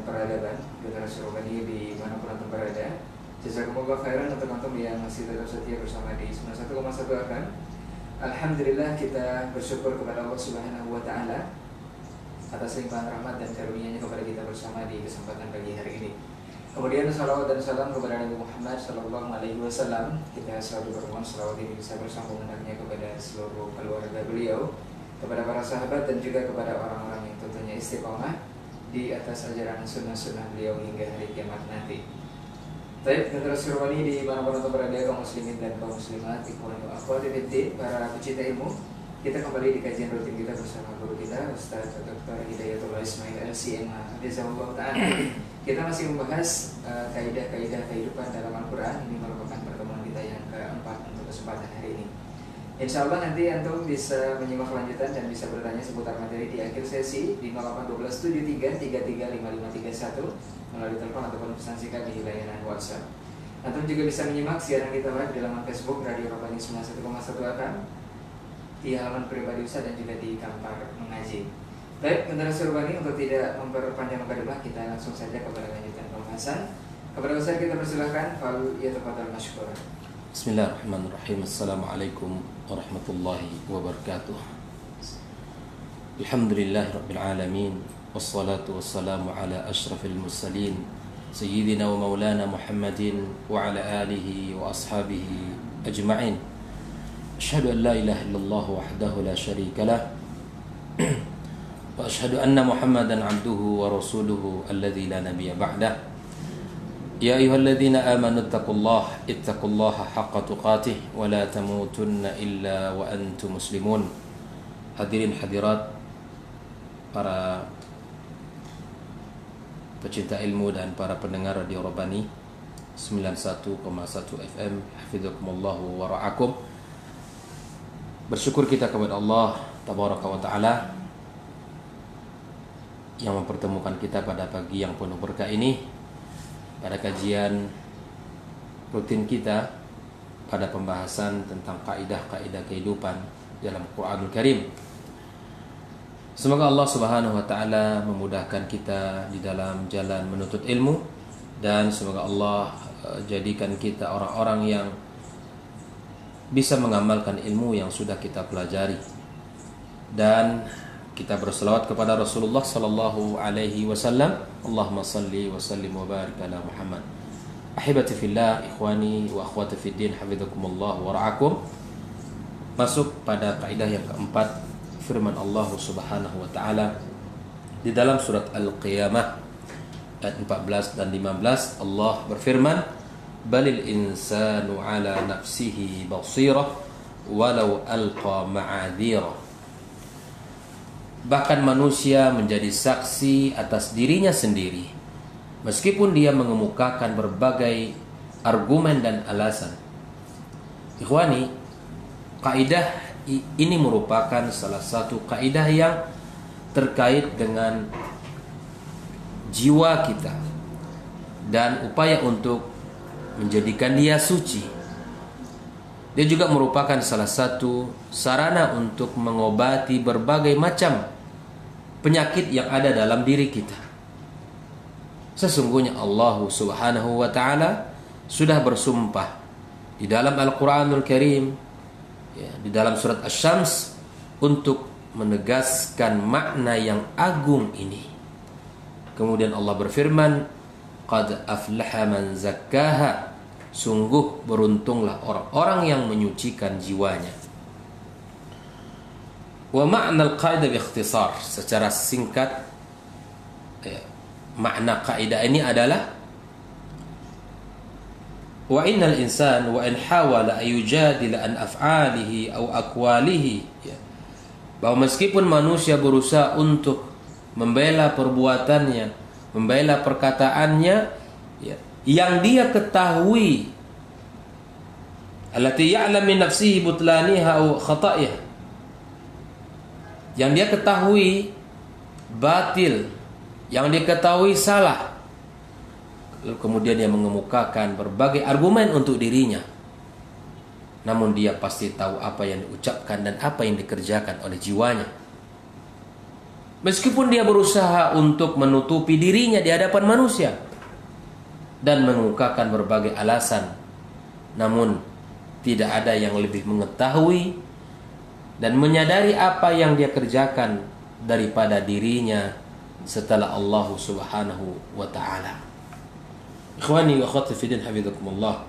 peradaban Generasi Robani di manapun antum berada. Jazakumullah khairan untuk antum yang masih tetap setia bersama di 91,1 FM. Alhamdulillah, kita bersyukur kepada Allah Subhanahu wa Ta'ala atas limpahan rahmat dan karunia-Nya kepada kita bersama di kesempatan pagi hari ini. Kemudian salawat dan salam kepada Nabi Muhammad Sallallahu Alaihi Wasallam. Kita selalu bermohon salawat ini bisa bersambung hendaknya kepada seluruh keluarga beliau, kepada para sahabat dan juga kepada orang-orang yang tentunya istiqomah di atas ajaran sunnah-sunnah beliau hingga hari kiamat nanti. Baik, Generasi Robani di mana-mana berada, kaum muslimin dan kaum muslimat, ikhwan wa akhwat fillah, para pecinta ilmu. Kita kembali di kajian rutin kita bersama guru kita Ustaz Dr. Hidayatullah Ismail LCM Hafizahullah Ta'ala. Kita masih membahas kaidah-kaidah kehidupan dalam Al-Quran. Ini merupakan pertemuan kita yang keempat untuk kesempatan hari ini. Insya Allah nanti antum bisa menyimak kelanjutan dan bisa bertanya seputar materi di akhir sesi di 081273335531 melalui telepon ataupun pesan singkat di layanan WhatsApp. Antum juga bisa menyimak siaran kita live di laman Facebook Radio Robani 91,1 FM, di halaman pribadi Ustaz dan juga di Kampar Mengaji. Baik, Generasi Robani, untuk tidak memperpanjang mukadimah, kita langsung saja kepada lanjutan pembahasan. Kepada Ustaz kita persilahkan, fal yatafadhal mashkura. Bismillahirrahmanirrahim. Assalamualaikum warahmatullahi wabarakatuh. Alhamdulillahirabbil alamin, wassalatu wassalamu ala asyrafil mursalin sayyidina wa maulana Muhammadin wa ala alihi wa ashabihi ajma'in. Asyhadu an la ilaha illallah wahdahu la syarika lah wa asyhadu anna Muhammadan abduhu wa rasuluhu alladzi la nabiyya ba'dah. Ya ayyuhalladzina amanu ittaqullaha haqqa tuqatih wa la tamutunna illa wa antum muslimun. Hadirin hadirat, para pecinta ilmu dan para pendengar Radio Robani 91,1 FM, hafizakumullahu wa ra'akum. Bersyukur kita kepada Allah Tabaraka wa Ta'ala yang mempertemukan kita pada pagi yang penuh berkah ini, pada kajian rutin kita pada pembahasan tentang kaidah-kaidah kehidupan dalam Quranul Karim. Semoga Allah Subhanahu wa Ta'ala memudahkan kita di dalam jalan menuntut ilmu, dan semoga Allah jadikan kita orang-orang yang bisa mengamalkan ilmu yang sudah kita pelajari. Dan kita berselawat kepada Rasulullah sallallahu alaihi wasallam. Allahumma salli wa sallim wa barik ala Muhammad. Ahibati fillah, ikhwani wa akhwati fid din, hafizakumullah wa ra'akum. Masuk pada kaidah yang keempat, firman Allah Subhanahu wa Ta'ala di dalam surat Al-Qiyamah ayat 14 dan 15. Allah berfirman, balil insanu ala nafsihi basirah walau alqa ma'adhirah. Bahkan manusia menjadi saksi atas dirinya sendiri meskipun dia mengemukakan berbagai argumen dan alasan. Ikhwani, kaidah ini merupakan salah satu kaidah yang terkait dengan jiwa kita dan upaya untuk menjadikan dia suci. Dia juga merupakan salah satu sarana untuk mengobati berbagai macam penyakit yang ada dalam diri kita. Sesungguhnya Allah Subhanahu wa Ta'ala sudah bersumpah di dalam Al-Quranul Karim, di dalam surat Asy-Syams, untuk menegaskan makna yang agung ini. Kemudian Allah berfirman, qad aflaha man zakkaha, sungguh beruntunglah orang-orang yang menyucikan jiwanya. Wa ma'na al-qaidah bi ikhtisar, secara singkat makna kaidah ini adalah wa innal insan wa in hawala ayujadila an af'alihi aw aqwalihi, bahwa meskipun manusia berusaha untuk membela perbuatannya, membela perkataannya, yang dia ketahui, allati ya'lam min nafsihi butlaniha aw khata'iha, yang dia ketahui batil, yang dia ketahui salah, lalu kemudian dia mengemukakan berbagai argumen untuk dirinya, namun dia pasti tahu apa yang diucapkan dan apa yang dikerjakan oleh jiwanya. Meskipun dia berusaha untuk menutupi dirinya di hadapan manusia dan mengungkapkan berbagai alasan, namun tidak ada yang lebih mengetahui dan menyadari apa yang dia kerjakan daripada dirinya setelah Allah Subhanahu wa taala. Ikhwani wa akhwati fi din, hafizakumullah.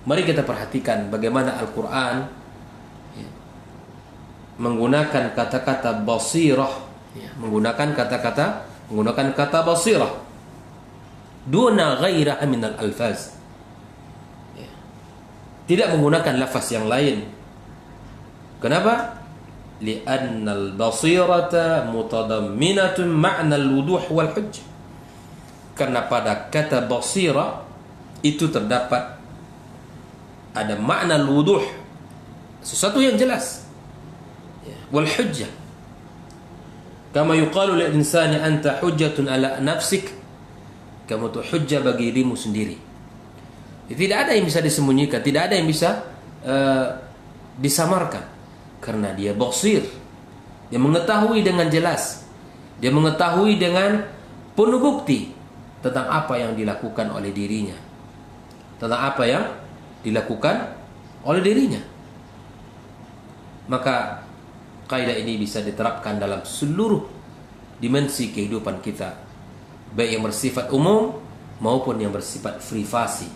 Mari kita perhatikan bagaimana Al-Qur'an menggunakan kata-kata basirah, menggunakan kata basirah duna ghairaha minal alfaz, tidak menggunakan lafaz yang lain. Kenapa? Li'anna al-basirata mutadamminatun ma'na al-wuduh wal hujjah. Karena pada kata basirah itu terdapat ada makna al-wuduh, sesuatu yang jelas, wal hujjah. Kama yuqalu lil insani anta hujjatun ala nafsik, kamu tu hujjah bagi dirimu sendiri. Tidak ada yang bisa disembunyikan, tidak ada yang bisa disamarkan, karena dia basir, dia mengetahui dengan jelas, dia mengetahui dengan penuh bukti tentang apa yang dilakukan oleh dirinya, tentang apa yang dilakukan oleh dirinya. Maka kaidah ini bisa diterapkan dalam seluruh dimensi kehidupan kita, baik yang bersifat umum maupun yang bersifat privasi.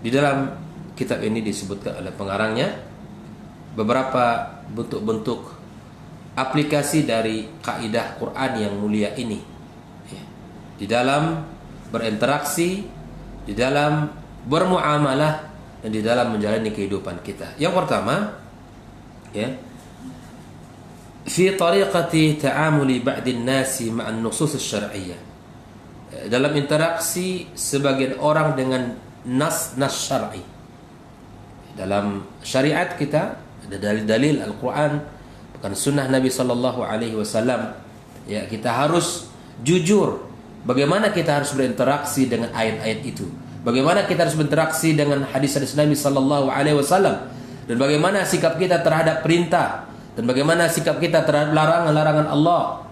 Di dalam kitab ini disebutkan oleh pengarangnya beberapa bentuk-bentuk aplikasi dari kaidah Quran yang mulia ini, di dalam berinteraksi, di dalam bermuamalah, dan di dalam menjalani kehidupan kita. Yang pertama, fi tariqati ta'amuli ba'din nasi ma'an nusus syar'iyyah, dalam interaksi sebagian orang dengan nas syar'i. Dalam syariat kita ada dalil Al-Quran, bukan sunnah Nabi sallallahu alaihi wasallam. Ya, kita harus jujur bagaimana kita harus berinteraksi dengan ayat-ayat itu. Bagaimana kita harus berinteraksi dengan hadis-hadis Nabi sallallahu alaihi wasallam, dan bagaimana sikap kita terhadap perintah, dan bagaimana sikap kita terhadap larangan-larangan Allah.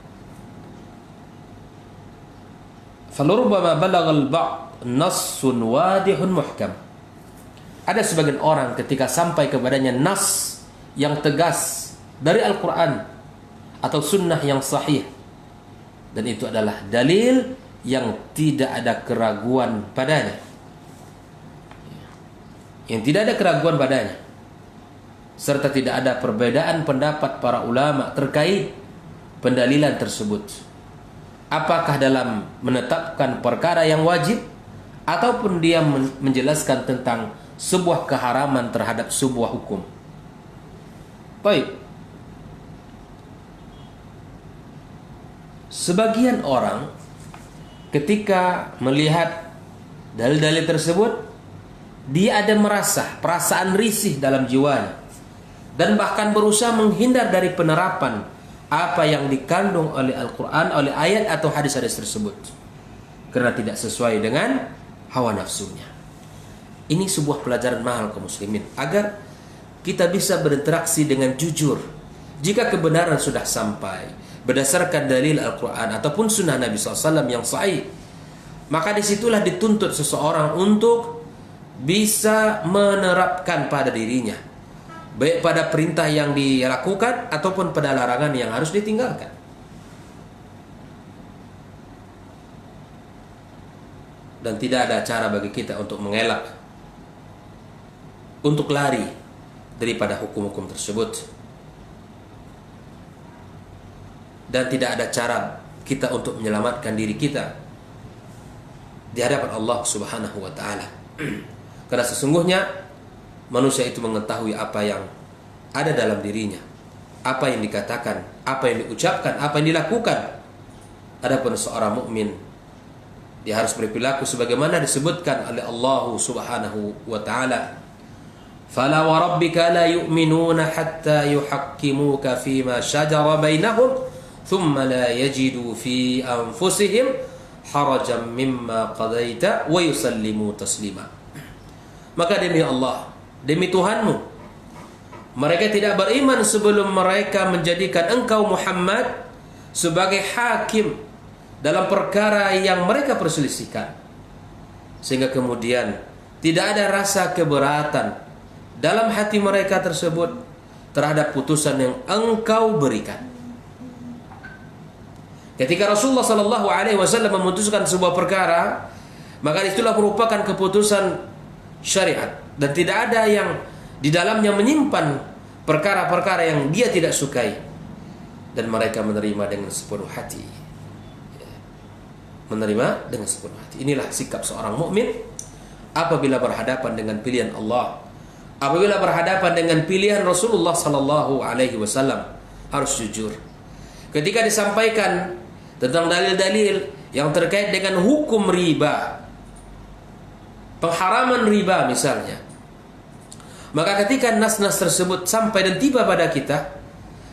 Falurubbama balagal ba'd nassun wadihun muhkam. Ada sebagian orang ketika sampai kepadanya nas yang tegas dari Al-Quran atau sunnah yang sahih, dan itu adalah dalil yang tidak ada keraguan padanya, yang tidak ada keraguan padanya, serta tidak ada perbedaan pendapat para ulama terkait pendalilan tersebut, apakah dalam menetapkan perkara yang wajib ataupun dia menjelaskan tentang sebuah keharaman terhadap sebuah hukum. Baik, sebagian orang ketika melihat dalil-dalil tersebut, dia ada perasaan risih dalam jiwanya, dan bahkan berusaha menghindar dari penerapan apa yang dikandung oleh Al-Quran, oleh ayat atau hadis-hadis tersebut, karena tidak sesuai dengan hawa nafsunya. Ini sebuah pelajaran mahal kaum muslimin, agar kita bisa berinteraksi dengan jujur. Jika kebenaran sudah sampai berdasarkan dalil Al-Quran ataupun sunnah Nabi SAW yang sahih, maka disitulah dituntut seseorang untuk bisa menerapkan pada dirinya, baik pada perintah yang dilakukan ataupun pada larangan yang harus ditinggalkan. Dan tidak ada cara bagi kita untuk mengelak, untuk lari daripada hukum-hukum tersebut. Dan tidak ada cara kita untuk menyelamatkan diri kita di hadapan Allah Subhanahu wa ta'ala. Karena sesungguhnya manusia itu mengetahui apa yang ada dalam dirinya, apa yang dikatakan, apa yang diucapkan, apa yang dilakukan. Adapun seorang mukmin, dia harus berperilaku sebagaimana disebutkan oleh Allah Subhanahu wa ta'ala, fala wa rabbika la yu'minuna hatta yuhakkimuka fima shajara bainahum thumma la yajidu fi anfusihim harajan mimma qadaita wa yusallimu taslima. Maka demi Allah, demi Tuhanmu, Mereka tidak beriman sebelum mereka menjadikan engkau Muhammad sebagai hakim dalam perkara yang mereka perselisihkan. Sehingga kemudian tidak ada rasa keberatan dalam hati mereka tersebut terhadap putusan yang engkau berikan. Ketika Rasulullah sallallahu alaihi wasallam memutuskan sebuah perkara, maka itulah merupakan keputusan syariat dan tidak ada yang di dalamnya menyimpan perkara-perkara yang dia tidak sukai, dan mereka menerima dengan sepenuh hati. Menerima dengan sepenuh hati. Inilah sikap seorang mukmin apabila berhadapan dengan pilihan Allah, apabila berhadapan dengan pilihan Rasulullah sallallahu alaihi wasallam, harus jujur. Ketika disampaikan tentang dalil-dalil yang terkait dengan hukum riba, pengharaman riba misalnya, maka ketika nas-nas tersebut sampai dan tiba pada kita,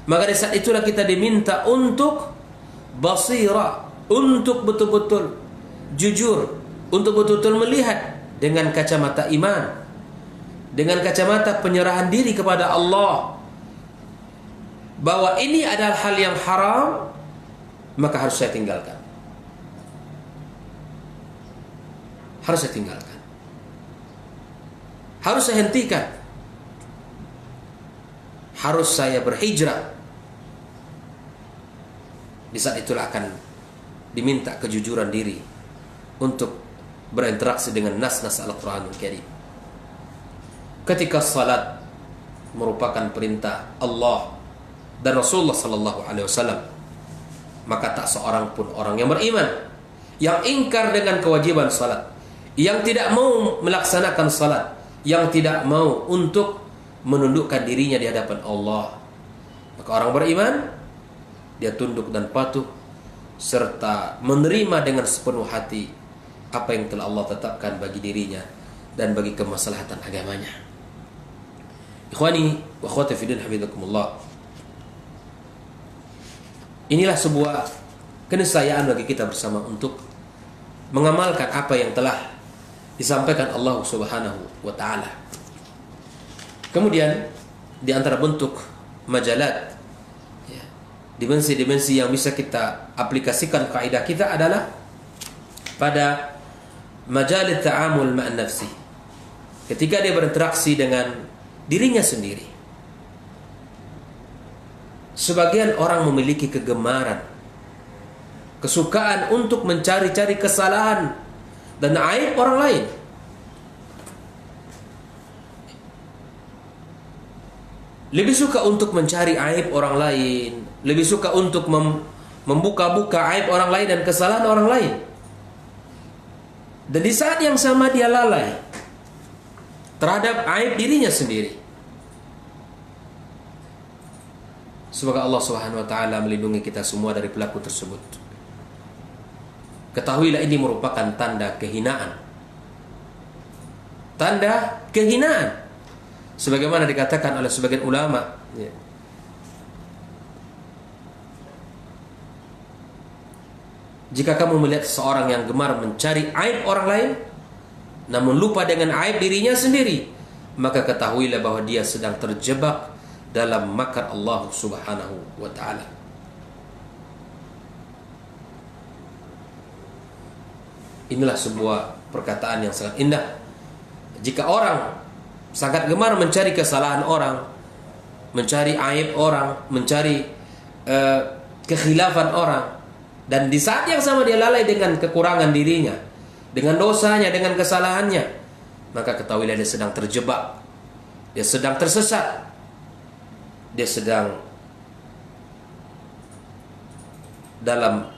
maka di saat itulah kita diminta untuk basira, untuk betul-betul jujur, untuk betul-betul melihat dengan kacamata iman, dengan kacamata penyerahan diri kepada Allah, bahwa ini adalah hal yang haram, maka harus saya tinggalkan. Harus saya tinggalkan. Harus saya hentikan. Harus saya berhijrah. Di saat itulah akan diminta kejujuran diri untuk berinteraksi dengan nas-nas Al-Quranul Karim. Ketika salat merupakan perintah Allah dan Rasulullah sallallahu alaihi wasallam, maka tak seorang pun orang yang beriman yang ingkar dengan kewajiban salat, yang tidak mau melaksanakan salat, yang tidak mau untuk menundukkan dirinya di hadapan Allah. Maka orang beriman, dia tunduk dan patuh serta menerima dengan sepenuh hati apa yang telah Allah tetapkan bagi dirinya dan bagi kemaslahatan agamanya. Ikhwani wa akhwati fiddin hafizakumullah. Inilah sebuah keniscayaan bagi kita bersama untuk mengamalkan apa yang telah disampaikan Allah Subhanahu wa taala. Kemudian di antara bentuk majalat, ya, dimensi-dimensi yang bisa kita aplikasikan kaidah kita adalah pada majalit ta'amul ma'an nafsi. Ketika dia berinteraksi dengan dirinya sendiri. Sebagian orang memiliki kegemaran, kesukaan untuk mencari-cari kesalahan dan aib orang lain. Lebih suka untuk mencari aib orang lain, lebih suka untuk membuka-buka aib orang lain dan kesalahan orang lain. Dan di saat yang sama dia lalai terhadap aib dirinya sendiri. Semoga Allah Subhanahu wa taala melindungi kita semua dari pelaku tersebut. Ketahuilah ini merupakan tanda kehinaan. Tanda kehinaan. Sebagaimana dikatakan oleh sebagian ulama, ya. Jika kamu melihat seorang yang gemar mencari aib orang lain namun lupa dengan aib dirinya sendiri, maka ketahuilah bahwa dia sedang terjebak dalam makar Allah Subhanahu wa taala. Inilah sebuah perkataan yang sangat indah. Jika orang sangat gemar mencari kesalahan orang, mencari aib orang, mencari kekhilafan orang, dan di saat yang sama dia lalai dengan kekurangan dirinya, dengan dosanya, dengan kesalahannya, maka ketahuilah dia sedang terjebak, dia sedang tersesat, dia sedang dalam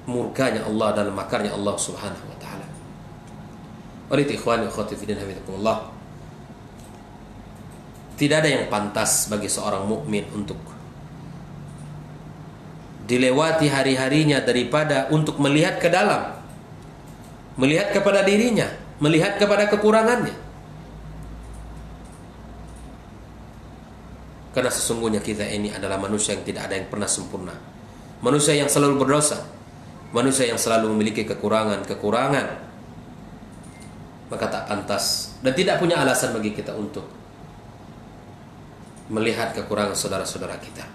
murkanya Allah, dalam makarnya Allah Subhanahu wa taala. Oleh ikhwani wa akhwati fiddin hafizakumullah, tidak ada yang pantas bagi seorang mukmin untuk dilewati hari-harinya daripada untuk melihat ke dalam, melihat kepada dirinya, melihat kepada kekurangannya. Karena sesungguhnya kita ini adalah manusia yang tidak ada yang pernah sempurna, manusia yang selalu berdosa, manusia yang selalu memiliki kekurangan. Maka tak pantas dan tidak punya alasan bagi kita untuk melihat kekurangan saudara-saudara kita.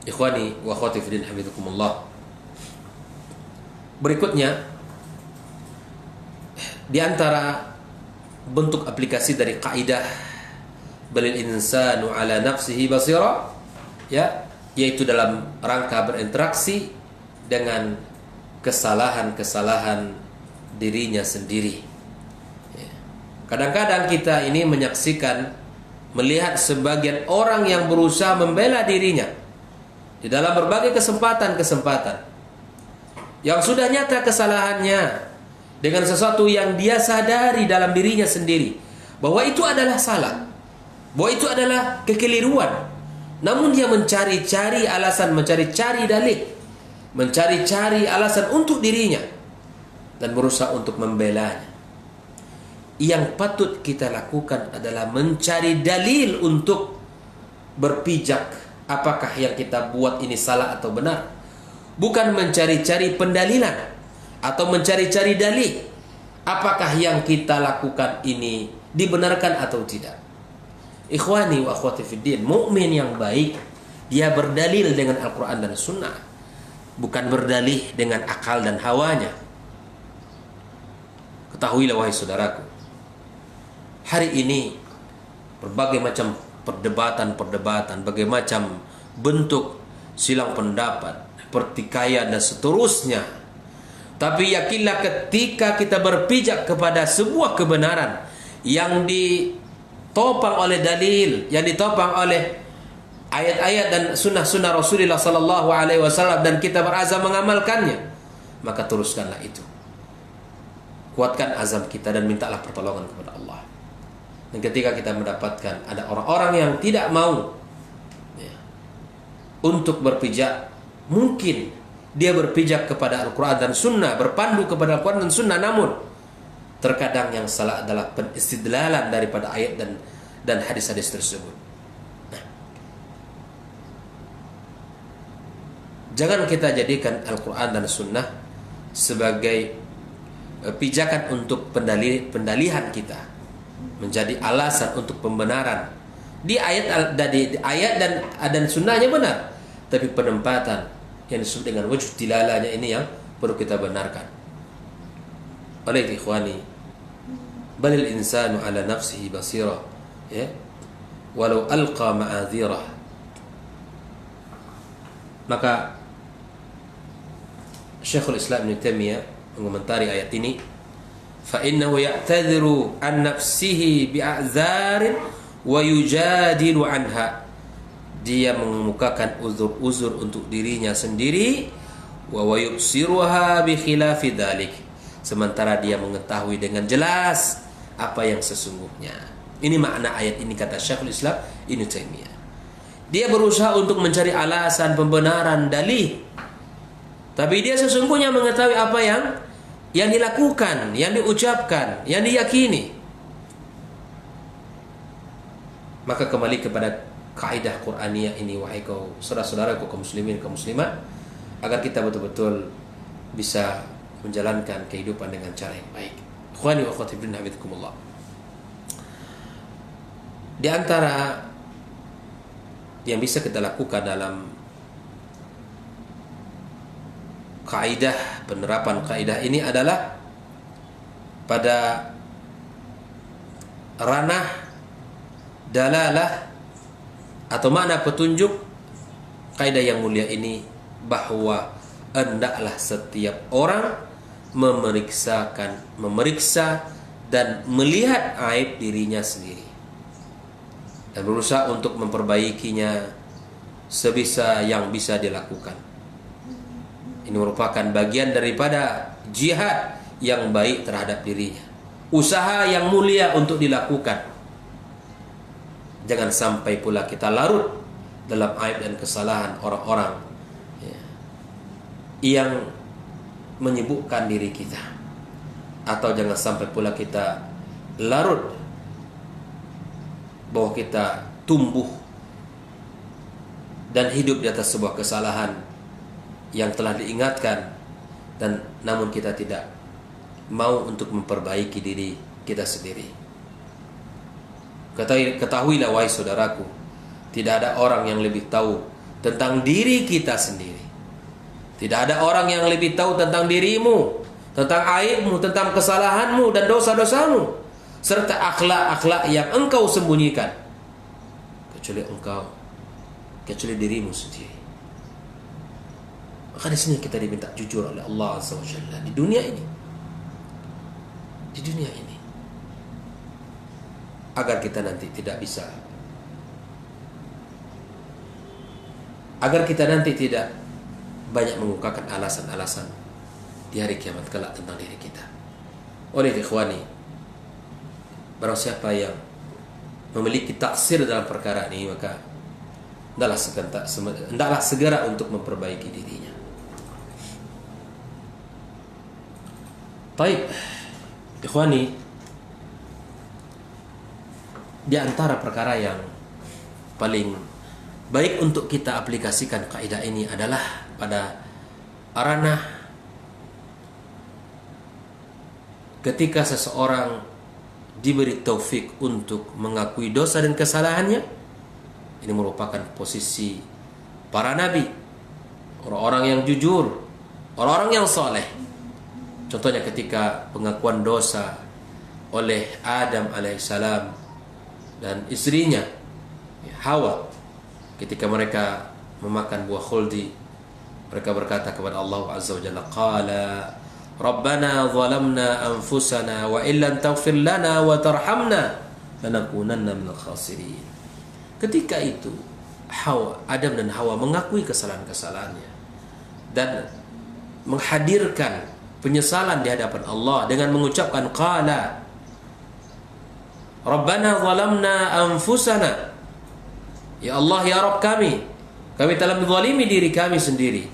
Ikhwani wa akhwati fi din hafizakumullah. Berikutnya, di antara bentuk aplikasi dari kaidah balil insanu ala nafsihi basira, ya, yaitu dalam rangka berinteraksi dengan kesalahan-kesalahan dirinya sendiri. Kadang-kadang kita ini menyaksikan, melihat sebagian orang yang berusaha membela dirinya di dalam berbagai kesempatan-kesempatan, yang sudah nyata kesalahannya dengan sesuatu yang dia sadari dalam dirinya sendiri bahwa itu adalah salah, bahwa itu adalah kekeliruan. Namun dia mencari-cari alasan, mencari-cari dalih, mencari-cari alasan untuk dirinya dan berusaha untuk membelanya. Yang patut kita lakukan adalah mencari dalil untuk berpijak apakah yang kita buat ini salah atau benar. Bukan mencari-cari pendalilan atau mencari-cari dalil apakah yang kita lakukan ini dibenarkan atau tidak. Ikhwani wa akhwati fiddin, mukmin yang baik dia berdalil dengan Al-Quran dan Sunnah, bukan berdalih dengan akal dan hawanya. Ketahuilah wahai saudaraku, hari ini berbagai macam perdebatan, berbagai macam bentuk silang pendapat, pertikaian dan seterusnya. Tapi yakinlah ketika kita berpijak kepada sebuah kebenaran yang ditopang oleh dalil, yang ditopang oleh ayat-ayat dan sunnah-sunnah Rasulullah sallallahu alaihi wasallam, dan kita berazam mengamalkannya, maka teruskanlah itu. Kuatkan azam kita dan mintalah pertolongan kepada Allah. Dan ketika kita mendapatkan ada orang-orang yang tidak mau untuk berpijak, mungkin dia berpijak kepada Al-Quran dan Sunnah, berpandu kepada Al-Quran dan Sunnah, namun terkadang yang salah adalah penistidlalan daripada ayat dan hadis-hadis tersebut. Jangan kita jadikan Al-Quran dan Sunnah sebagai pijakan untuk pendalihan kita, menjadi alasan untuk pembenaran. Di ayat dan sunnahnya benar, tapi penempatan yang disebut dengan wujud dilalahnya ini yang perlu kita benarkan. Oleh ikhwani, balil insanu ala nafsihi basira, ya, walau alqa ma'adhirah. Maka Syekhul Islam Ibnu Taimiyah mengomentari ayat ini, fa innahu ya'tadhiru an nafsihi bi'a'zarin wa yujadilu anha. Dia mengemukakan uzur-uzur untuk dirinya sendiri, wa yubsiruha bi khilafi dzalik, sementara dia mengetahui dengan jelas apa yang sesungguhnya. Ini makna ayat ini, kata Syekhul Islam Ibnu Taimiyah. Dia berusaha untuk mencari alasan, pembenaran, dalih, tapi dia sesungguhnya mengetahui apa yang dilakukan, yang diucapkan, yang diyakini. Maka kembali kepada kaidah Qur'aniyah ini, wahai saudara-saudaraku kaum muslimin, kaum muslimat, agar kita betul-betul bisa menjalankan kehidupan dengan cara yang baik. Ikhwani wa akhwati fillah, hafizakumullah. Di antara yang bisa kita lakukan dalam kaidah, penerapan kaidah ini adalah pada ranah dalalah atau makna petunjuk kaidah yang mulia ini, bahwa hendaklah setiap orang memeriksa dan melihat aib dirinya sendiri dan berusaha untuk memperbaikinya sebisa yang bisa dilakukan. Ini merupakan bagian daripada jihad yang baik terhadap dirinya, usaha yang mulia untuk dilakukan. Jangan sampai pula kita larut dalam aib dan kesalahan orang-orang yang menyibukkan diri kita, atau jangan sampai pula kita larut bahwa kita tumbuh dan hidup di atas sebuah kesalahan yang telah diingatkan, dan namun kita tidak mau untuk memperbaiki diri kita sendiri. Ketahuilah wahai saudaraku, tidak ada orang yang lebih tahu tentang diri kita sendiri. Tidak ada orang yang lebih tahu tentang dirimu, tentang aibmu, tentang kesalahanmu dan dosa-dosamu, serta akhlak-akhlak yang engkau sembunyikan, kecuali dirimu sendiri. Maka di sini kita diminta jujur oleh Allah Azza wa Jalla di dunia ini. Di dunia ini. Agar kita nanti tidak banyak mengungkapkan alasan-alasan di hari kiamat kelak tentang diri kita. Oleh ikhwani, barang siapa yang memiliki taksir dalam perkara ini, maka hendaklah segera untuk memperbaiki dirinya. Baik, ikhwani, di antara perkara yang paling baik untuk kita aplikasikan kaidah ini adalah pada ranah ketika seseorang diberi taufik untuk mengakui dosa dan kesalahannya. Ini merupakan posisi para nabi, orang-orang yang jujur, orang-orang yang soleh. Contohnya ketika pengakuan dosa oleh Adam alaihissalam dan istrinya Hawa, ketika mereka memakan buah khuldi, mereka berkata kepada Allah Azza wa Jalla, qala Rabbana zalamna anfusana wa illam taghfir lana wa tarhamna lanakunanna minal khasirin. Ketika itu Adam dan Hawa mengakui kesalahan-kesalahannya dan menghadirkan penyesalan di hadapan Allah dengan mengucapkan qala Rabbana zalamna anfusana, ya Allah, ya Rabb kami telah menzalimi diri kami sendiri.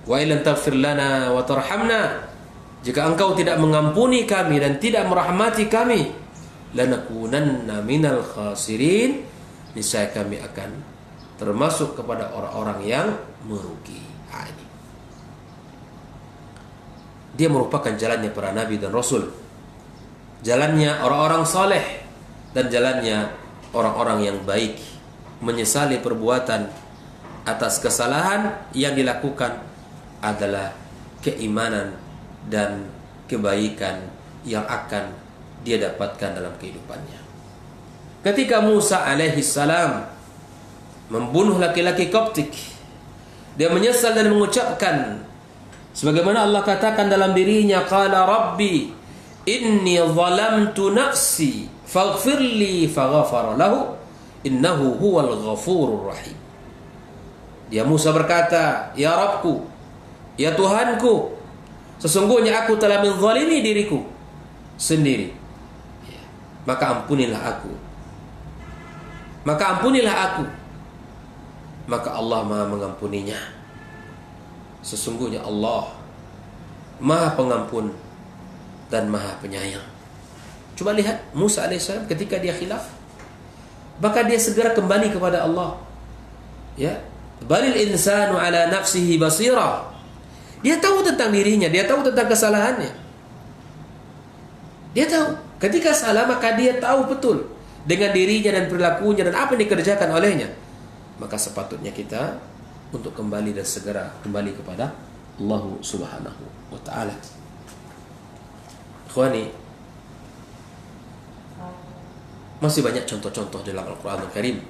Wa illam taghfir lana wa tarhamna, jika engkau tidak mengampuni kami dan tidak merahmati kami, lanakunanna minal khasirin, niscaya kami akan termasuk kepada orang-orang yang merugi. Ini dia merupakan jalannya para nabi dan rasul, jalannya orang-orang saleh dan jalannya orang-orang yang baik, menyesali perbuatan atas kesalahan yang dilakukan adalah keimanan dan kebaikan yang akan dia dapatkan dalam kehidupannya. Ketika Musa alaihi salam membunuh laki-laki Koptik, dia menyesal dan mengucapkan sebagaimana Allah katakan dalam dirinya, qala rabbi inni zalamtu nafsi faghfirli faghfara lahu innahu huwal ghafurur rahim. Dia Musa berkata, ya Rabbku, ya Tuhanku, sesungguhnya aku telah menzalimi diriku sendiri, maka ampunilah aku. Maka Allah Maha mengampuninya. Sesungguhnya Allah Maha Pengampun dan Maha Penyayang. Coba lihat Musa alaihissalam ketika dia khilaf, maka dia segera kembali kepada Allah. Ya, balil insanu ala nafsihi basira. Dia tahu tentang dirinya, dia tahu tentang kesalahannya. Dia tahu ketika salah, maka dia tahu betul dengan dirinya dan perilakunya dan apa yang dikerjakan olehnya. Maka sepatutnya kita untuk kembali dan segera kembali kepada Allah Subhanahu wa taala. Ikhwani, masih banyak contoh-contoh dalam Al-Qur'anul Karim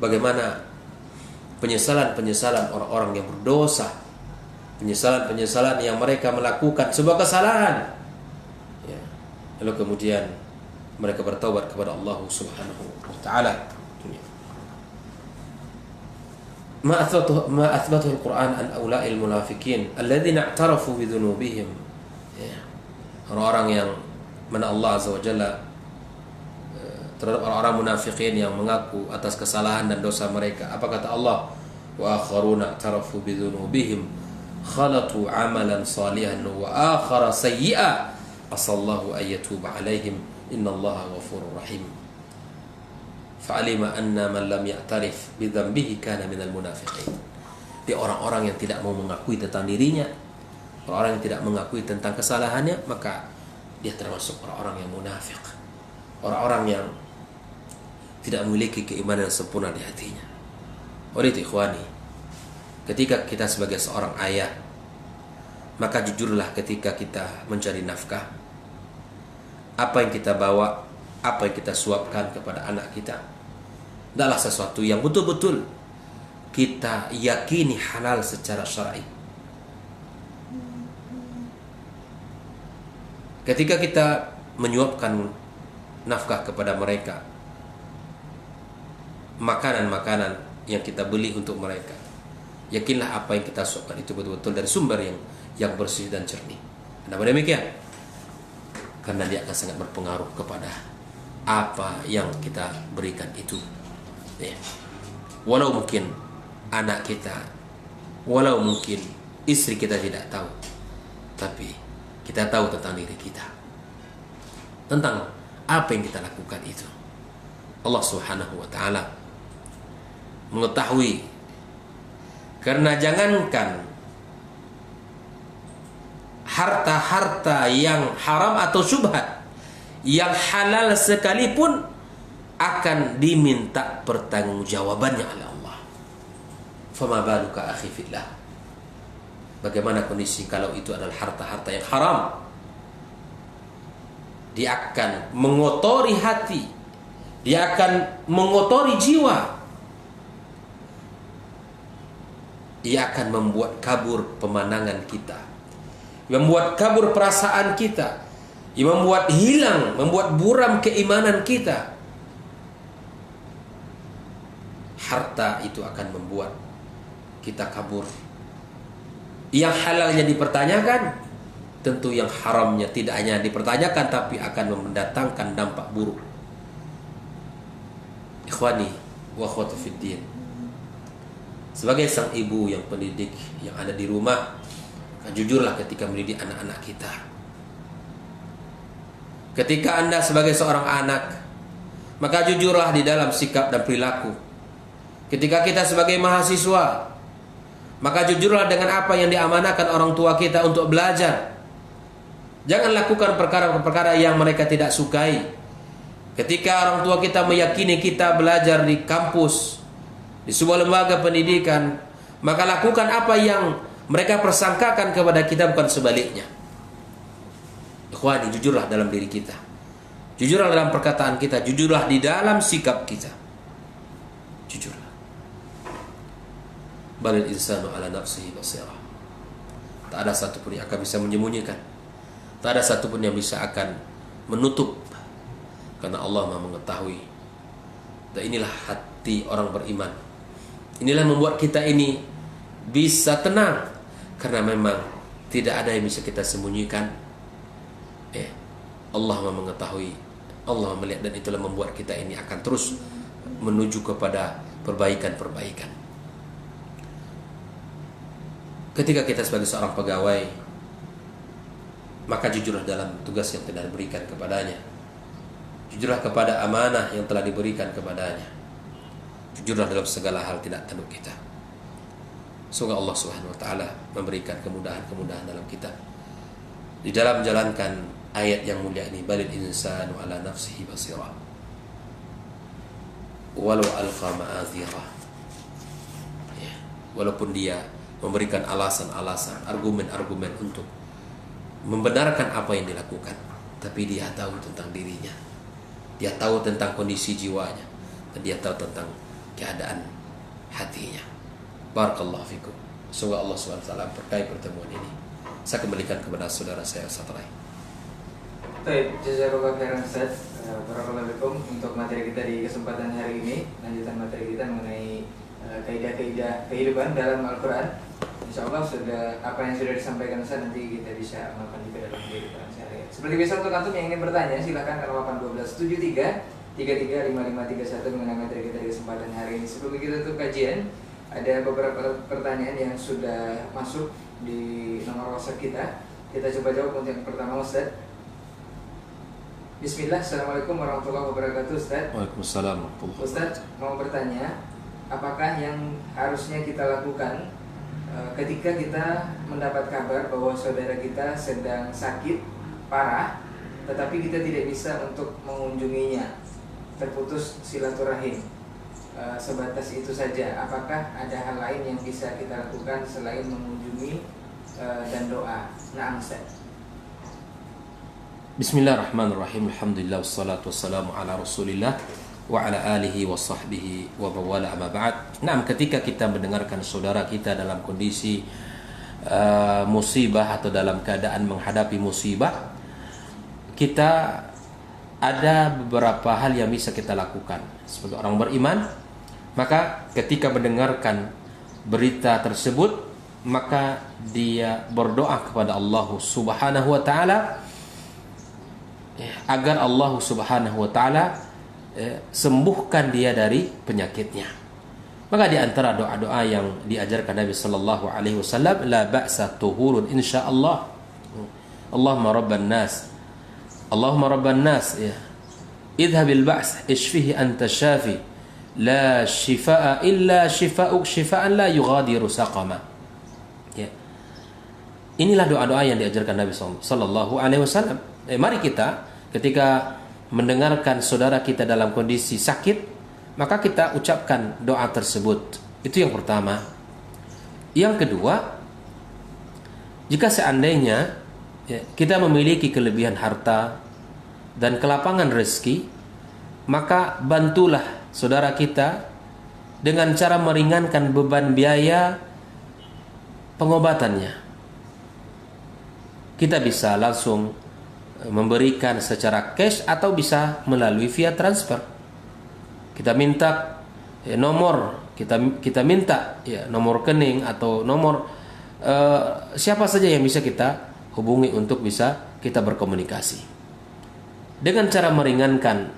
bagaimana penyesalan-penyesalan orang-orang yang berdosa, penyesalan-penyesalan yang mereka melakukan sebuah kesalahan, ya, lalu kemudian mereka bertaubat kepada Allah Subhanahu wa taala. ما أثبته القرآن عن أولاء المنافقين الذين اعترفوا بذنوبهم. Orang-orang yang mana Allah Azza wa Jalla terhadap orang-orang munafikin yang mengaku atas kesalahan dan dosa mereka. Apa kata Allah? Wa akharuna i'tarafu bidzunubihim khalatu amalan salihan wa akhara sayyi'a asallahu an yatuba alaihim innallaha ghafurur rahim. Fa'alima anna man lam ya'tarif bidzambihi kana minal munafiqin. Dia orang-orang yang tidak mau mengakui tentang dirinya, orang-orang yang tidak mengakui tentang kesalahannya, maka dia termasuk orang-orang yang munafik, orang-orang yang tidak memiliki keimanan yang sempurna di hatinya. Oleh itu ikhwani, ketika kita sebagai seorang ayah, maka jujurlah ketika kita mencari nafkah. Apa yang kita bawa, apa yang kita suapkan kepada anak kita, adalah sesuatu yang betul-betul kita yakini halal secara syar'i. Ketika kita menyuapkan nafkah kepada mereka, makanan-makanan yang kita beli untuk mereka, yakinlah apa yang kita suapkan itu betul-betul dari sumber yang bersih dan jernih. Kenapa demikian? Karena dia akan sangat berpengaruh kepada apa yang kita berikan itu. Ya. Walau mungkin anak kita, walau mungkin istri kita tidak tahu, tapi kita tahu tentang diri kita, tentang apa yang kita lakukan itu. Allah Subhanahu wa ta'ala mengetahui. Karena jangankan harta-harta yang haram atau syubhat, yang halal sekalipun akan diminta pertanggungjawabannya oleh Allah. Fama baluka akhi fillah. Bagaimana kondisi kalau itu adalah harta-harta yang haram? Dia akan mengotori hati, dia akan mengotori jiwa, ia akan membuat kabur pemandangan kita, membuat kabur perasaan kita, ia membuat hilang, membuat buram keimanan kita. Harta itu akan membuat kita kabur. Yang halalnya dipertanyakan, tentu yang haramnya tidak hanya dipertanyakan, tapi akan mendatangkan dampak buruk. Ikhwani wa akhwati fid din, sebagai sang ibu yang pendidik yang ada di rumah, jujurlah ketika mendidik anak-anak kita. Ketika Anda sebagai seorang anak, maka jujurlah di dalam sikap dan perilaku. Ketika kita sebagai mahasiswa, maka jujurlah dengan apa yang diamanahkan orang tua kita untuk belajar. Jangan lakukan perkara-perkara yang mereka tidak sukai. Ketika orang tua kita meyakini kita belajar di kampus, di sebuah lembaga pendidikan, maka lakukan apa yang mereka persangkakan kepada kita, bukan sebaliknya. Ikhwani, jujurlah dalam diri kita, jujurlah dalam perkataan kita, jujurlah di dalam sikap kita. Jujurlah. Balil insanu ala nafsihi basirah. Tak ada satupun yang akan bisa menyembunyikan, tak ada satupun yang bisa akan menutup, karena Allah Maha mengetahui. Dan inilah hati orang beriman. Inilah membuat kita ini bisa tenang, karena memang tidak ada yang bisa kita sembunyikan. Allah Maha mengetahui, Allah melihat, dan itulah membuat kita ini akan terus menuju kepada perbaikan-perbaikan. Ketika kita sebagai seorang pegawai, maka jujurlah dalam tugas yang telah diberikan kepadanya. Jujurlah kepada amanah yang telah diberikan kepadanya. Jujurlah dalam segala hal tindak tanduk kita. Semoga Allah Subhanahu wa ta'ala memberikan kemudahan-kemudahan dalam kita di dalam menjalankan ayat yang mulia ini. Balil insanu ala nafsihi basirah walau alqa ma'azirah. Ya, walaupun dia memberikan alasan-alasan, argumen-argumen untuk membenarkan apa yang dilakukan, tapi dia tahu tentang dirinya, dia tahu tentang kondisi jiwanya, dan dia tahu tentang keadaan hatinya. Barakallahu fikum. Semoga Allah SWT berkahi pertemuan ini. Saya kembalikan kepada saudara saya Ustaz Rai. Baik, jazakallahu khairan Ustaz. Barakallahu fikum untuk materi kita di kesempatan hari ini. Lanjutan materi kita mengenai kaidah-kaidah kehidupan dalam Al-Quran. InsyaAllah apa yang sudah disampaikan Ustaz nanti kita bisa amalkan juga dalam kehidupan sehari-hari. Seperti biasa, untuk antum yang ingin bertanya, silakan ke 081273 335531 mengenai materi kita di kesempatan hari ini. Sebelum kita tutup kajian, ada beberapa pertanyaan yang sudah masuk di nomor WhatsApp kita. Kita coba jawab untuk yang pertama, Ustaz. Bismillah, Assalamualaikum warahmatullahi wabarakatuh, Ustaz. Waalaikumsalam warahmatullahi wabarakatuh. Ustaz, mau bertanya, apakah yang harusnya kita lakukan ketika kita mendapat kabar bahwa saudara kita sedang sakit parah, tetapi kita tidak bisa untuk mengunjunginya? terputus silaturahim, sebatas itu saja. Apakah ada hal lain yang bisa kita lakukan selain mengunjungi dan doa? Nah, Ustaz. Bismillahirrahmanirrahim. Alhamdulillah wassalatu wassalamu ala Rasulillah wa ala alihi wa sahbihi wa mawala amma ba'd. Nah, ketika kita mendengarkan saudara kita dalam kondisi musibah atau dalam keadaan menghadapi musibah, kita ada beberapa hal yang bisa kita lakukan sebagai orang beriman. Maka ketika mendengarkan berita tersebut, maka dia berdoa kepada Allah Subhanahu wa taala agar Allah Subhanahu wa taala sembuhkan dia dari penyakitnya. Maka di antara doa-doa yang diajarkan Nabi sallallahu alaihi wasallam, la ba'sa tuhurun insyaallah. Allahumma rabban nas. Allahumma rabban nas, ya. Idhabil ba's ishfihi anta syafi. La shifaa illa shifaa'uk shifaan la yughadiru saqama. Ya. Inilah doa-doa yang diajarkan Nabi sallallahu alaihi wasallam. Mari kita ketika mendengarkan saudara kita dalam kondisi sakit, maka kita ucapkan doa tersebut. Itu yang pertama. Yang kedua, jika seandainya kita memiliki kelebihan harta dan kelapangan rezeki, maka bantulah saudara kita dengan cara meringankan beban biaya pengobatannya. Kita bisa langsung memberikan secara cash atau bisa melalui via transfer. Kita minta nomor, kita minta nomor rekening atau nomor siapa saja yang bisa kita hubungi untuk bisa kita berkomunikasi. Dengan cara meringankan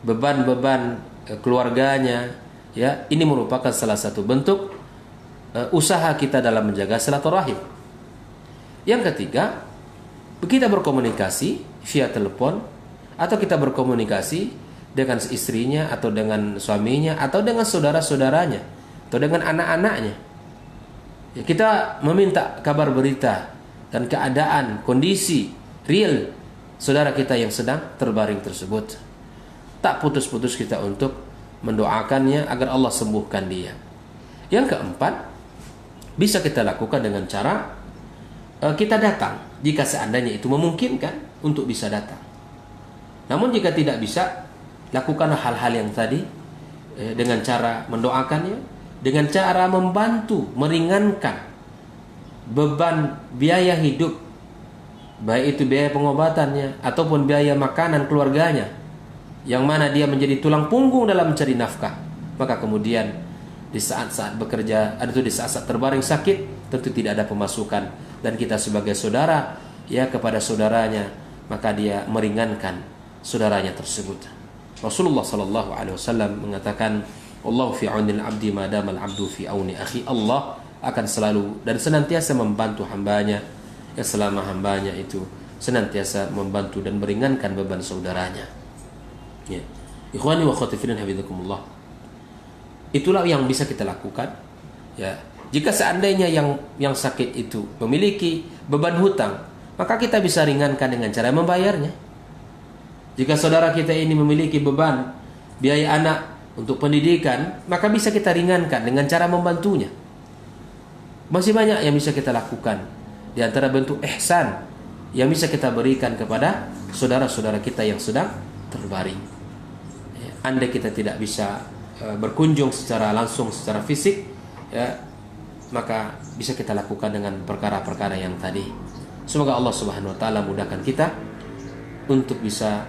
beban-beban keluarganya, ya, ini merupakan salah satu bentuk usaha kita dalam menjaga silaturahim. Yang ketiga, kita berkomunikasi via telepon atau kita berkomunikasi dengan istrinya atau dengan suaminya atau dengan saudara-saudaranya atau dengan anak-anaknya. Ya, kita meminta kabar berita dan keadaan kondisi real saudara kita yang sedang terbaring tersebut. Tak putus-putus kita untuk mendoakannya agar Allah sembuhkan dia. Yang keempat, bisa kita lakukan dengan cara kita datang jika seandainya itu memungkinkan untuk bisa datang. Namun jika tidak bisa, lakukan hal-hal yang tadi dengan cara mendoakannya, dengan cara membantu meringankan beban biaya hidup, baik itu biaya pengobatannya ataupun biaya makanan keluarganya, yang mana dia menjadi tulang punggung dalam mencari nafkah. Maka kemudian di saat-saat bekerja, atau di saat-saat terbaring sakit, tentu tidak ada pemasukan, dan kita sebagai saudara ya kepada saudaranya, maka dia meringankan saudaranya tersebut. Rasulullah sallallahu alaihi wasallam mengatakan, "Allahu fi 'aunil 'abdi ma damal 'abdu fi 'auni akhi." Allah akan selalu dan senantiasa membantu hambanya ya selama hambanya itu senantiasa membantu dan meringankan beban saudaranya. Ya. Ikhwani wa akhwati fillah hafizakumullah. Itulah yang bisa kita lakukan. Ya. Jika seandainya yang sakit itu memiliki beban hutang, maka kita bisa ringankan dengan cara membayarnya. Jika saudara kita ini memiliki beban biaya anak untuk pendidikan, maka bisa kita ringankan dengan cara membantunya. Masih banyak yang bisa kita lakukan. Di antara bentuk ihsan yang bisa kita berikan kepada saudara-saudara kita yang sedang terbaring. Andai kita tidak bisa berkunjung secara langsung, secara fisik, ya, maka bisa kita lakukan dengan perkara-perkara yang tadi. Semoga Allah Subhanahu wa taala mudahkan kita untuk bisa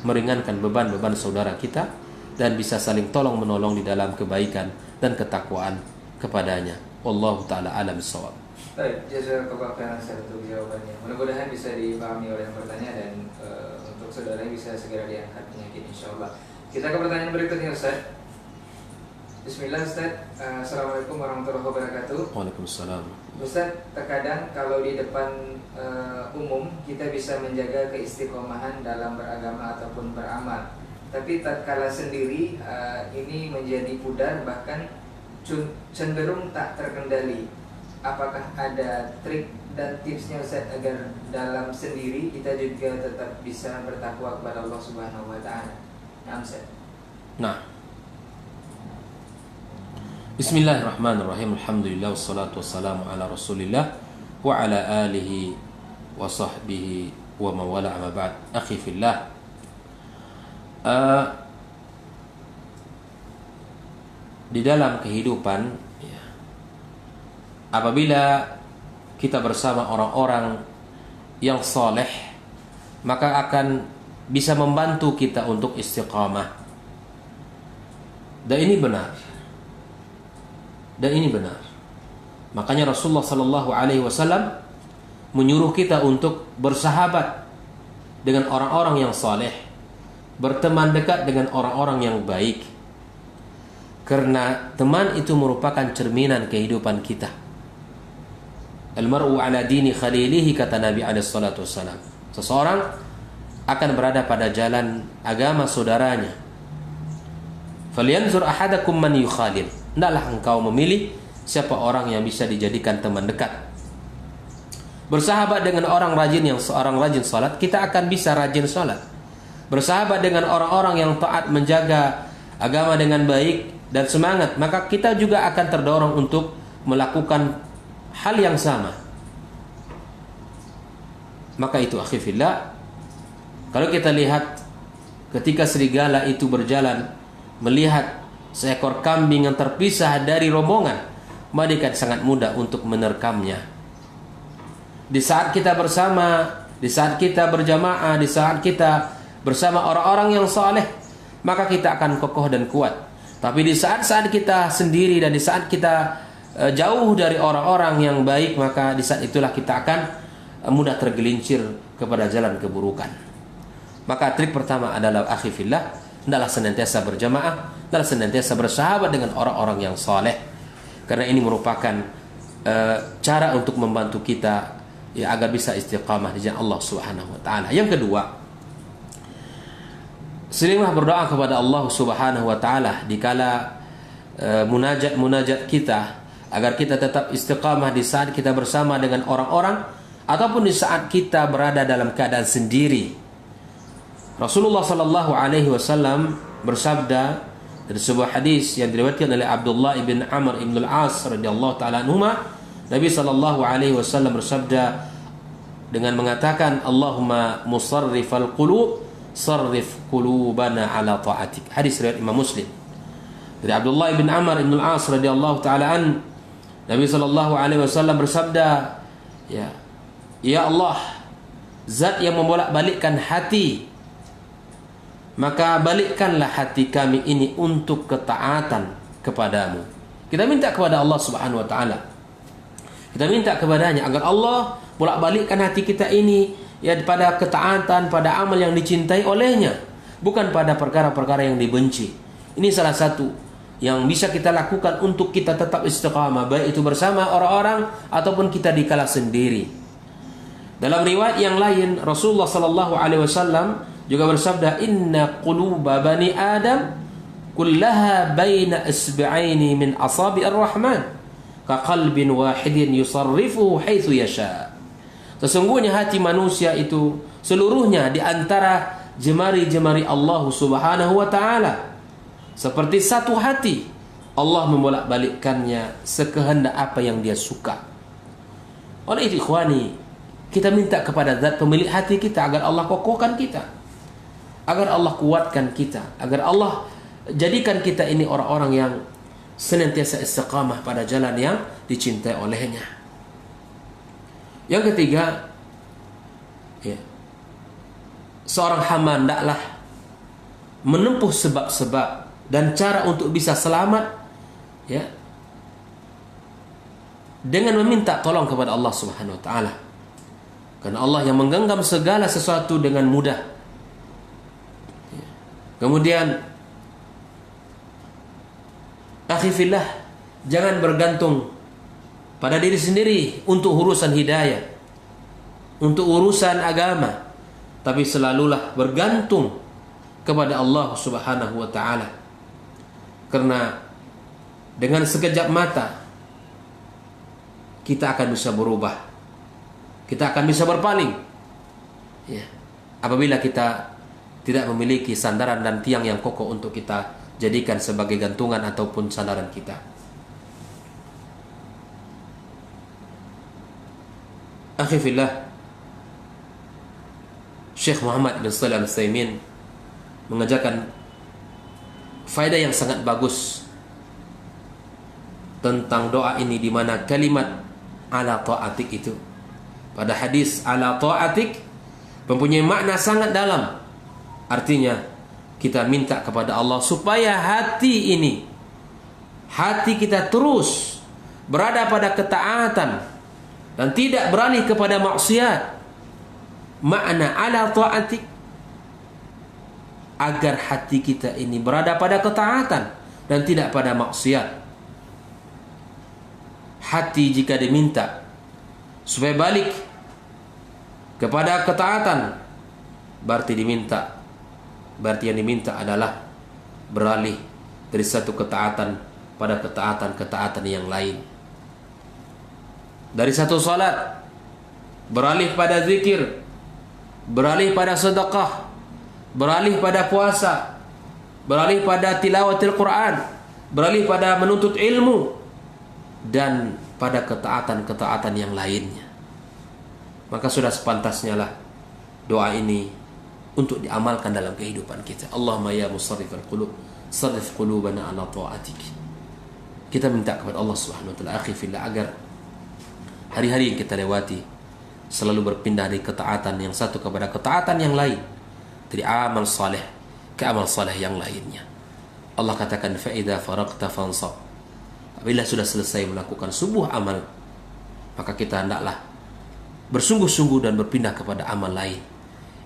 meringankan beban-beban saudara kita dan bisa saling tolong menolong di dalam kebaikan dan ketakwaan kepadanya. Wallahu taala alam bissawab. Baik, jazakallahu khairan untuk jawabannya. Mudah-mudahan bisa dipahami oleh yang bertanya dan untuk saudara bisa segera diangkat penyakit insyaallah. Kita ke pertanyaan berikutnya, Ustaz. Bismillah, Ustaz. Assalamualaikum warahmatullahi wabarakatuh. Waalaikumsalam. Ustaz, terkadang kalau di depan umum kita bisa menjaga keistiqomahan dalam beragama ataupun beramal, tapi tatkala sendiri ini menjadi pudar bahkan cenderung tak terkendali. Apakah ada trik dan tipsnya, Ustaz, agar dalam sendiri kita juga tetap bisa bertakwa kepada Allah Subhanahu wa taala? Nah, Ustaz. Nah, Bismillahirrahmanirrahim. Alhamdulillah wassalatu wassalamu ala Rasulillah wa ala alihi wa sahbihi wa mawala amma ba'd. Akhi fillah. Di dalam kehidupan ya, apabila kita bersama orang-orang yang soleh, maka akan bisa membantu kita untuk istiqamah. Dan ini benar. Makanya Rasulullah sallallahu alaihi wasallam menyuruh kita untuk bersahabat dengan orang-orang yang saleh, berteman dekat dengan orang-orang yang baik. Karena teman itu merupakan cerminan kehidupan kita. Al-mar'u ala dini khalilihi, kata Nabi alaihi salatu wasallam. Seseorang akan berada pada jalan agama saudaranya. Falyanzur ahadakum man yukhalil. Hendaklah engkau memilih siapa orang yang bisa dijadikan teman dekat. Bersahabat dengan orang rajin salat, kita akan bisa rajin salat. Bersahabat dengan orang-orang yang taat menjaga agama dengan baik dan semangat, maka kita juga akan terdorong untuk melakukan hal yang sama. Maka itu akhi fillah, kalau kita lihat ketika serigala itu berjalan melihat seekor kambing yang terpisah dari rombongan, mereka sangat mudah untuk menerkamnya. Di saat kita bersama, di saat kita berjamaah, di saat kita bersama orang-orang yang saleh, maka kita akan kokoh dan kuat. Tapi di saat-saat kita sendiri dan di saat kita jauh dari orang-orang yang baik, maka di saat itulah kita akan mudah tergelincir kepada jalan keburukan. Maka trik pertama adalah akhi fillah, hendaklah senantiasa berjamaah, hendaklah senantiasa bersahabat dengan orang-orang yang saleh. Karena ini merupakan cara untuk membantu kita ya agar bisa istiqamah di jalan Allah Subhanahu wa taala. Yang kedua, seringlah berdoa kepada Allah Subhanahu wa taala dikala munajat kita, agar kita tetap istiqamah di saat kita bersama dengan orang-orang ataupun di saat kita berada dalam keadaan sendiri. Rasulullah sallallahu alaihi wasallam bersabda dari sebuah hadis yang diriwayatkan oleh Abdullah ibn Amr ibn al-As radhiyallahu taala anhuma, Nabi sallallahu alaihi wasallam bersabda dengan mengatakan, Allahumma musarrifal qulub sarrif qulubana ala ta'atik. Hadis riwayat Imam Muslim. Dari Abdullah ibn Amr ibn al-As radhiyallahu taala an, Nabi sallallahu alaihi wasallam bersabda, ya Allah, zat yang membolak-balikkan hati, maka balikkanlah hati kami ini untuk ketaatan kepadamu. Kita minta kepada Allah Subhanahu wa taala. Kita minta kepadanya agar Allah bolak-balikkan hati kita ini ya pada ketaatan, pada amal yang dicintai olehnya, bukan pada perkara-perkara yang dibenci. Ini salah satu yang bisa kita lakukan untuk kita tetap istiqamah, baik itu bersama orang-orang ataupun kita dikala sendiri. Dalam riwayat yang lain, Rasulullah sallallahu alaihi wasallam juga bersabda, inna quluba bani Adam kullaha baina isba'aini min asabi'ir rahman ka qalbin wahidin yusarrifuhu haitsu yasha. Sesungguhnya hati manusia itu seluruhnya di antara jemari-jemari Allah Subhanahu wa taala, seperti satu hati. Allah membolak-balikkannya sekehendak apa yang Dia suka. Oleh itu ikhwani, kita minta kepada zat pemilik hati kita agar Allah kokohkan kita, agar Allah kuatkan kita, agar Allah jadikan kita ini orang-orang yang senantiasa istiqamah pada jalan yang dicintai olehnya. Yang ketiga, seorang hamba hendaklah menempuh sebab-sebab dan cara untuk bisa selamat dengan meminta tolong kepada Allah Subhanahu wa taala. Karena Allah yang menggenggam segala sesuatu dengan mudah. Kemudian akhi fillah, jangan bergantung pada diri sendiri untuk urusan hidayah, untuk urusan agama, tapi selalulah bergantung kepada Allah Subhanahu wa taala. Karena dengan sekejap mata kita akan bisa berubah, kita akan bisa berpaling apabila kita tidak memiliki sandaran dan tiang yang kokoh untuk kita jadikan sebagai gantungan ataupun sandaran kita. Akhi fillah, Syekh Muhammad bin Shalih Al-Utsaimin mengajarkan faedah yang sangat bagus tentang doa ini, di mana kalimat ala ta'atik itu pada hadis ala ta'atik mempunyai makna sangat dalam. Artinya kita minta kepada Allah supaya hati ini, hati kita terus berada pada ketaatan dan tidak beralih kepada maksiat. Makna ala ta'atik, agar hati kita ini berada pada ketaatan dan tidak pada maksiat. Hati jika diminta supaya balik kepada ketaatan, berarti yang diminta adalah beralih dari satu ketaatan pada ketaatan yang lain. Dari satu salat beralih pada zikir, beralih pada sedekah, beralih pada puasa, beralih pada tilawatil Quran, beralih pada menuntut ilmu, dan pada ketaatan yang lainnya. Maka sudah sepantasnya lah doa ini untuk diamalkan dalam kehidupan kita. Allahumma ya musarrifal qulub, sarrif qulubana ala ta'atik. Kita minta kepada Allah Subhanahu wa taala, akhi fillah, agar hari-hari yang kita lewati selalu berpindah dari ketaatan yang satu kepada ketaatan yang lain, dari amal saleh ke amal saleh yang lainnya. Allah katakan, fa idza faraqta fansab. Apabila sudah selesai melakukan sebuah amal, maka kita hendaklah bersungguh-sungguh dan berpindah kepada amal lain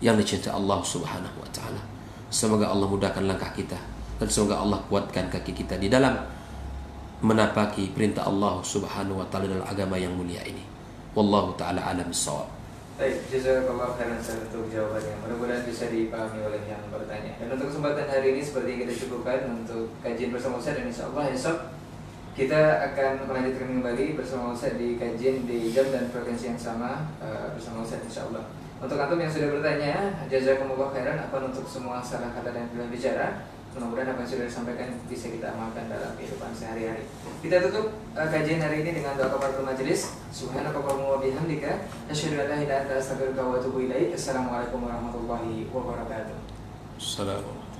yang dicintai Allah Subhanahu wa taala. Semoga Allah mudahkan langkah kita, dan semoga Allah kuatkan kaki kita di dalam menapaki perintah Allah Subhanahu wa taala dalam agama yang mulia ini. Wallahu taala alam bissawab. Baik, jazakallahu khairan untuk jawabannya. Mudah-mudahan bisa dipahami oleh yang bertanya. Dan untuk kesempatan hari ini seperti yang kita cukupkan untuk kajian bersama Ustaz, dan insyaallah esok kita akan melanjutkan kembali bersama Ustaz di kajian di jam dan frekuensi yang sama bersama Ustaz insyaallah. Untuk antum yang sudah bertanya, jazakumullah khairan untuk semua salah kata dan pilihan bicara. Mudah-mudahan apa yang sudah disampaikan bisa kita amalkan dalam kehidupan sehari-hari. Kita tutup kajian hari ini dengan doa kafaratul majelis. Subhanakallahumma wa bihamdika, asyhadu an la ilaha illa anta, astaghfiruka wa atubu ilaik. Assalamualaikum warahmatullahi wabarakatuh. Assalamualaikum.